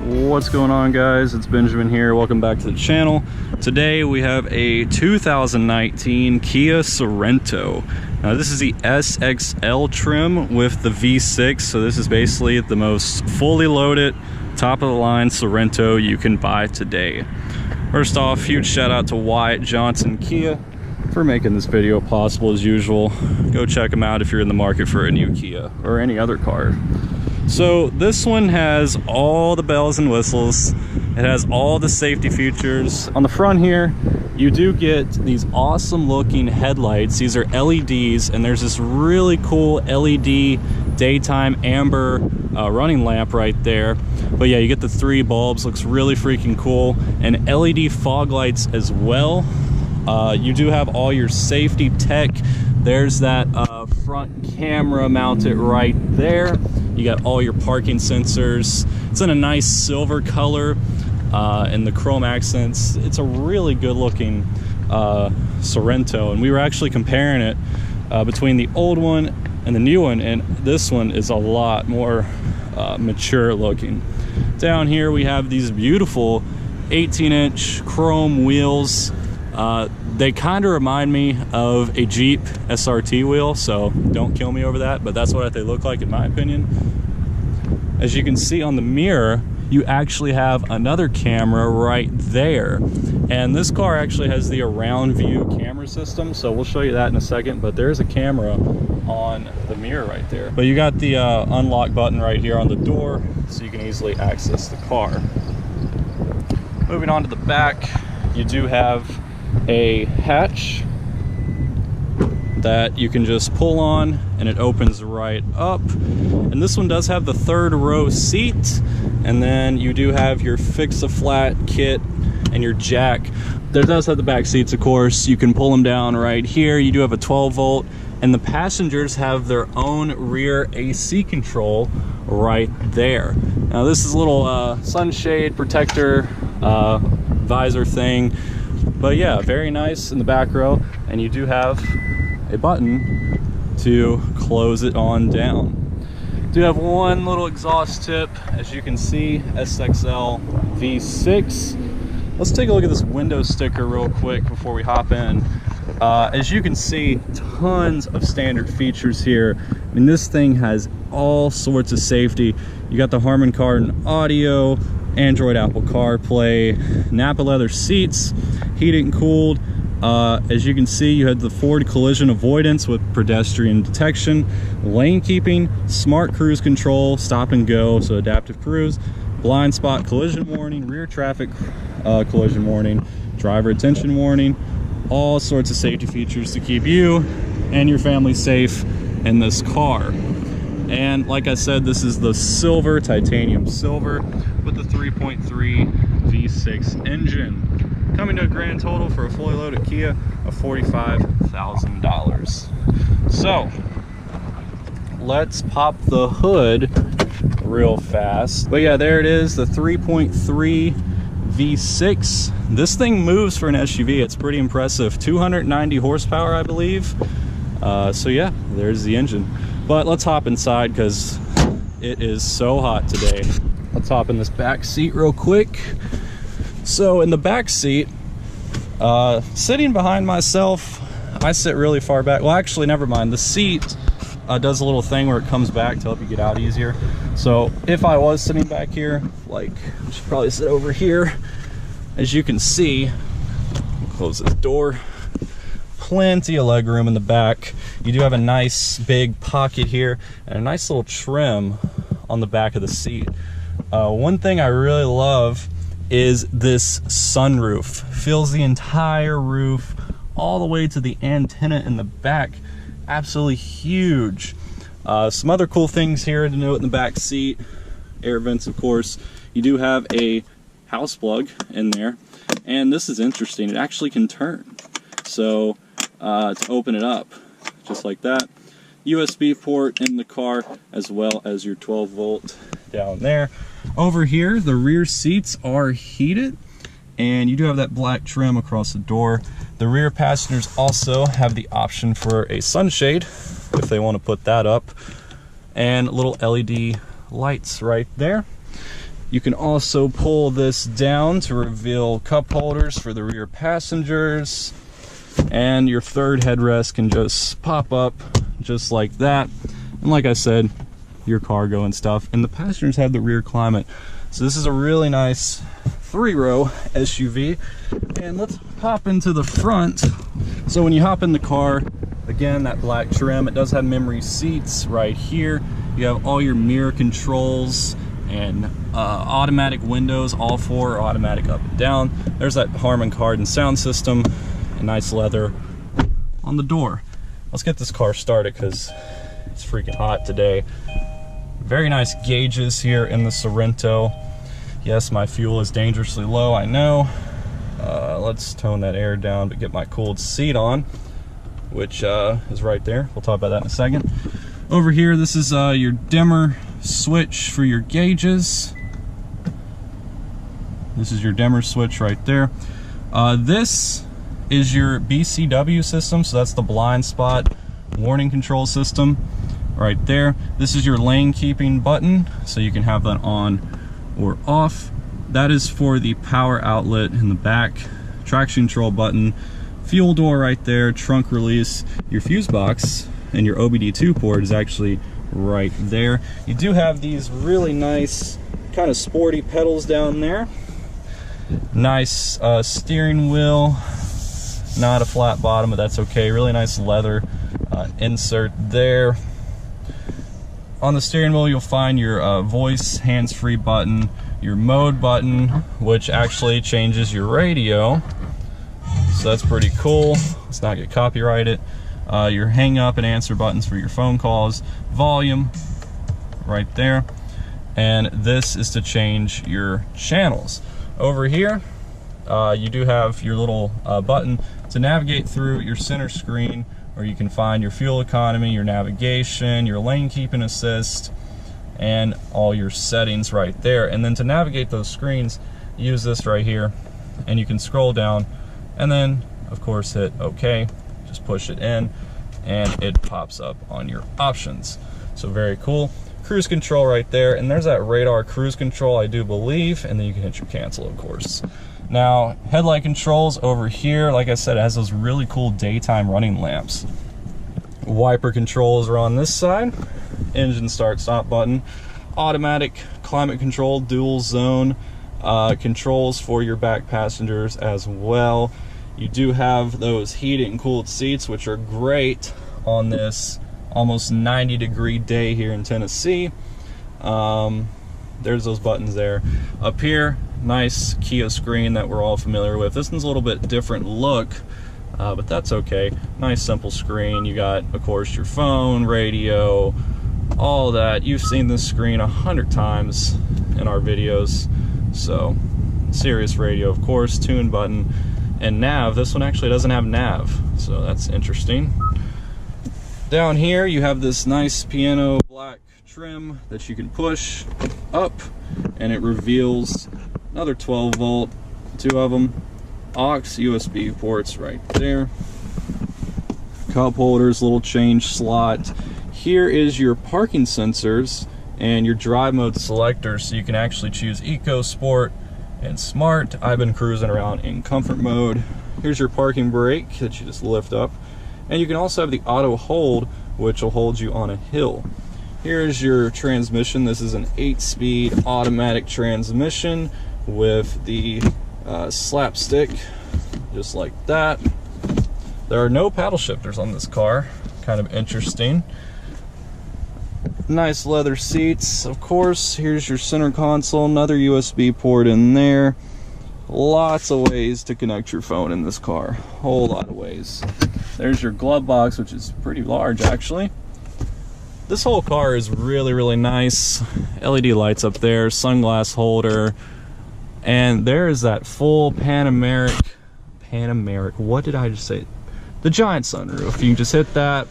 What's going on, guys? It's Benjamin here. Welcome back to the channel. Today we have a 2019 Kia Sorento. Now this is the SXL trim with the V6, so this is basically the most fully loaded, top of the line Sorento you can buy today. First off, huge shout out to Wyatt Johnson Kia for making this video possible as usual. Go check them out if you're in the market for a new Kia or any other car. So this one has all the bells and whistles. It has all the safety features. On the front here, you do get these awesome looking headlights. These are LEDs, and there's this really cool LED daytime amber running lamp right there. But yeah, you get the 3 bulbs, looks really freaking cool. And LED fog lights as well. You do have all your safety tech. There's that front camera mounted right there. You got all your parking sensors. It's in a nice silver color and the chrome accents. It's a really good looking Sorento, and we were actually comparing it between the old one and the new one, and this one is a lot more mature looking. Down here we have these beautiful 18-inch chrome wheels. They kind of remind me of a Jeep SRT wheel, so don't kill me over that, but that's what they look like in my opinion. As you can see on the mirror, you actually have another camera right there. And this car actually has the around view camera system, so we'll show you that in a second, but there's a camera on the mirror right there. But you got the unlock button right here on the door, so you can easily access the car. Moving on to the back, you do have a hatch that you can just pull on and it opens right up. And this one does have the 3rd row seat, and then you do have your fix-a-flat kit and your jack. There does have the back seats, of course. You can pull them down right here. You do have a 12 volt, and the passengers have their own rear AC control right there. Now this is a little sunshade protector visor thing. But yeah, very nice in the back row, and you do have a button to close it on down. Do have one little exhaust tip, as you can see, SXL V6. Let's take a look at this window sticker real quick before we hop in. As you can see, tons of standard features here. I mean, this thing has all sorts of safety. You got the Harman Kardon audio, Android Apple CarPlay, Napa leather seats, heated and cooled. As you can see, you had the forward collision avoidance with pedestrian detection, lane keeping, smart cruise control, stop and go, so adaptive cruise, blind spot collision warning, rear traffic collision warning, driver attention warning, all sorts of safety features to keep you and your family safe in this car. And like I said, this is the silver, titanium silver, with the 3.3 V6 engine, coming to a grand total for a fully loaded Kia of $45,000. So let's pop the hood real fast. But yeah, there it is, the 3.3 V6. This thing moves for an SUV. It's pretty impressive. 290 horsepower, I believe. So yeah, there's the engine. But let's hop inside because it is so hot today. Let's hop in this back seat real quick. So in the back seat, sitting behind myself, I sit really far back. Well, actually, never mind. The seat does a little thing where it comes back to help you get out easier. So if I was sitting back here, like, I should probably sit over here. As you can see, I'll close this door. Plenty of leg room in the back. You do have a nice big pocket here and a nice little trim on the back of the seat. One thing I really love is this sunroof. Fills the entire roof all the way to the antenna in the back. Absolutely huge. Some other cool things here to note in the back seat. Air vents, of course. You do have a house plug in there, and this is interesting. It actually can turn. So to open it up, just like that. USB port in the car, as well as your 12 volt down there. Over here, the rear seats are heated, and you do have that black trim across the door. The rear passengers also have the option for a sunshade if they want to put that up, and little LED lights right there. You can also pull this down to reveal cup holders for the rear passengers, and your third headrest can just pop up just like that. And like I said, your cargo and stuff, and the passengers have the rear climate. So this is a really nice 3-row SUV. And let's hop into the front. So when you hop in the car, again, that black trim, it does have memory seats right here. You have all your mirror controls and automatic windows. All 4 are automatic up and down. There's that Harman Kardon sound system, and nice leather on the door. Let's get this car started because it's freaking hot today. Very nice gauges here in the Sorento. Yes, my fuel is dangerously low, I know. Let's tone that air down but get my cooled seat on, which is right there. We'll talk about that in a second. Over here, this is your dimmer switch for your gauges. This is your dimmer switch right there. This is your BCW system, so that's the blind spot warning control system right there. This is your lane keeping button, so you can have that on or off. That is for the power outlet in the back. Traction control button, fuel door right there, trunk release. Your fuse box and your OBD2 port is actually right there. You do have these really nice kind of sporty pedals down there. Nice steering wheel, not a flat bottom, but that's okay. Really nice leather insert there. On the steering wheel, you'll find your voice hands-free button, your mode button, which actually changes your radio, so that's pretty cool. Let's not get copyrighted. Your hang up and answer buttons for your phone calls, volume right there, and this is to change your channels. Over here, you do have your little button to navigate through your center screen, where you can find your fuel economy, your navigation, your lane keeping assist, and all your settings right there. And then to navigate those screens, use this right here, and you can scroll down and then of course hit OK. Just push it in and it pops up on your options. So very cool. Cruise control right there, and there's that radar cruise control, I do believe, and then you can hit your cancel, of course. Now, headlight controls over here, like I said, it has those really cool daytime running lamps. Wiper controls are on this side. Engine start stop button. Automatic climate control, dual zone controls for your back passengers as well. You do have those heated and cooled seats, which are great on this almost 90-degree day here in Tennessee. There's those buttons there. Up here, nice Kia screen that we're all familiar with. This one's a little bit different look, but that's okay. Nice simple screen. You got, of course, your phone, radio, all that. You've seen this screen 100 times in our videos. So, Sirius radio, of course, tune button, and nav. This one actually doesn't have nav, so that's interesting. Down here you have this nice piano black trim that you can push up, and it reveals another 12 volt, 2 of them, aux USB ports right there, cup holders, little change slot. Here is your parking sensors and your drive mode selector, so you can actually choose Eco, Sport, and Smart. I've been cruising around in comfort mode. Here's your parking brake that you just lift up, and you can also have the auto hold, which will hold you on a hill. Here's your transmission. This is an 8-speed automatic transmission with the slapstick, just like that. There are no paddle shifters on this car, kind of interesting. Nice leather seats, of course. Here's your center console, another USB port in there. Lots of ways to connect your phone in this car, whole lot of ways. There's your glove box, which is pretty large actually. This whole car is really, really nice. LED lights up there, sunglass holder, and there is that full Panameric, what did I just say? The giant sunroof. You can just hit that,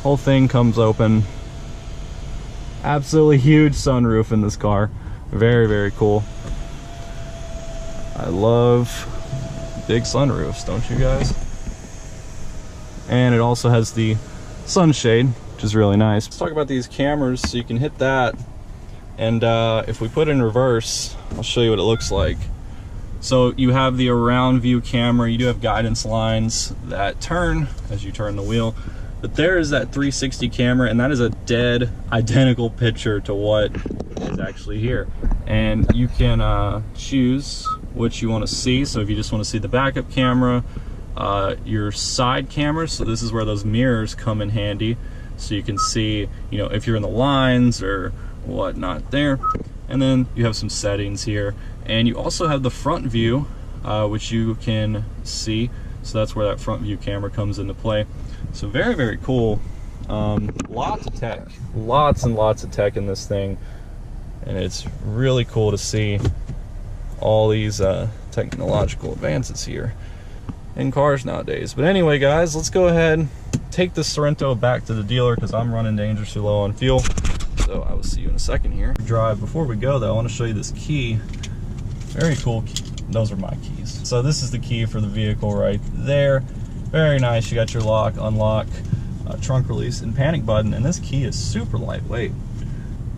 whole thing comes open. Absolutely huge sunroof in this car. Very, very cool. I love big sunroofs, don't you guys? And it also has the sunshade, which is really nice. Let's talk about these cameras. So you can hit that, And if we put it in reverse, I'll show you what it looks like. So you have the around view camera, you do have guidance lines that turn as you turn the wheel, but there is that 360 camera, and that is a dead identical picture to what is actually here. And you can choose what you want to see. So if you just want to see the backup camera, your side camera, so this is where those mirrors come in handy, so you can see, you know, if you're in the lines or whatnot there. And then you have some settings here, and you also have the front view, which you can see. So that's where that front view camera comes into play. So very, very cool. Lots of tech, lots and lots of tech in this thing, and it's really cool to see all these technological advances here in cars nowadays. But anyway, guys, let's go ahead, take the Sorento back to the dealer because I'm running dangerously low on fuel. So I will see you in a second here. Drive. Before we go though, I want to show you this key. Very cool key. Those are my keys. So this is the key for the vehicle right there. Very nice. You got your lock, unlock, trunk release, and panic button. And this key is super lightweight.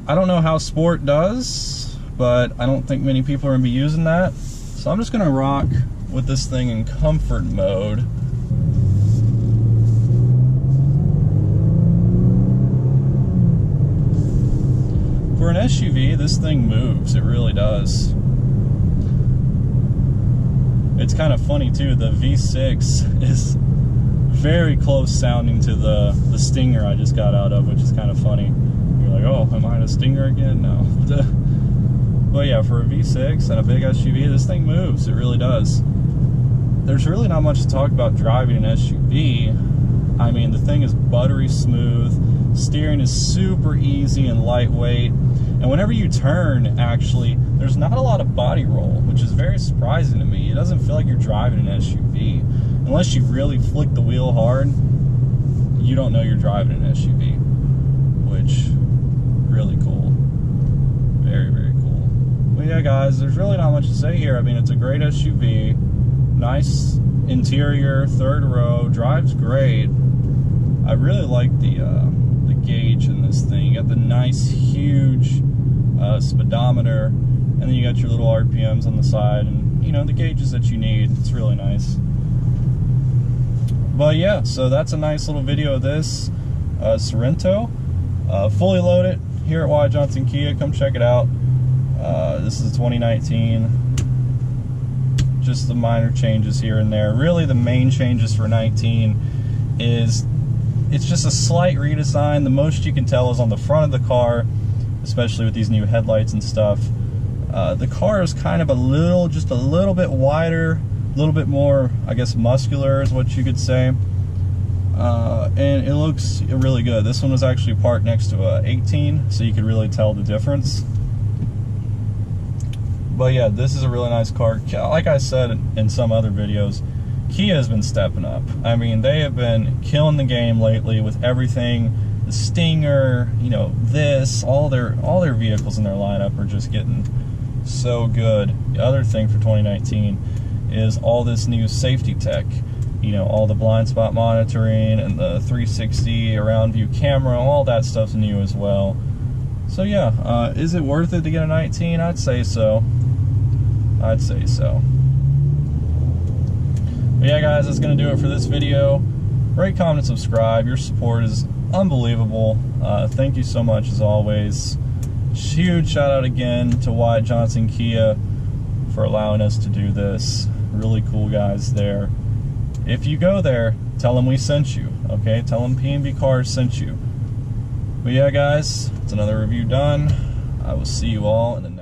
I don't know how Sport does, but I don't think many people are going to be using that. So I'm just going to rock with this thing in comfort mode. For an SUV, this thing moves. It really does. It's kind of funny too, the V6 is very close sounding to the Stinger I just got out of, which is kind of funny. You're like, oh, am I in a Stinger again? No. But yeah, for a V6 and a big SUV, this thing moves. It really does. There's really not much to talk about driving an SUV. I mean, the thing is buttery smooth. Steering is super easy and lightweight. And whenever you turn, actually, there's not a lot of body roll, which is very surprising to me. It doesn't feel like you're driving an SUV. Unless you really flick the wheel hard, you don't know you're driving an SUV, which, really cool. Very, very cool. But yeah, guys, there's really not much to say here. I mean, it's a great SUV, nice interior, third row, drives great. I really like the gauge in this thing. You got the nice, huge speedometer, and then you got your little RPMs on the side, and you know, the gauges that you need. It's really nice. But yeah, so that's a nice little video of this Sorento, fully loaded here at Wyatt Johnson Kia. Come check it out. This is 2019. Just the minor changes here and there. Really, the main changes for 19 is it's just a slight redesign. The most you can tell is on the front of the car, especially with these new headlights and stuff. The car is kind of just a little bit wider, a little bit more, I guess, muscular is what you could say. And it looks really good. This one was actually parked next to a 18, so you could really tell the difference. But yeah, this is a really nice car. Like I said in some other videos, Kia has been stepping up. I mean, they have been killing the game lately with everything. The Stinger, you know, this, all their vehicles in their lineup are just getting so good. The other thing for 2019 is all this new safety tech. You know, all the blind spot monitoring and the 360 around view camera, all that stuff's new as well. So yeah, is it worth it to get a 19? I'd say so. I'd say so. But yeah, guys, that's going to do it for this video. Rate, comment, and subscribe. Your support is unbelievable. Thank you so much, as always. Huge shout out again to Wyatt Johnson Kia for allowing us to do this. Really cool guys there. If you go there, tell them we sent you, okay? Tell them P&B Cars sent you. But yeah, guys, it's another review done. I will see you all in the next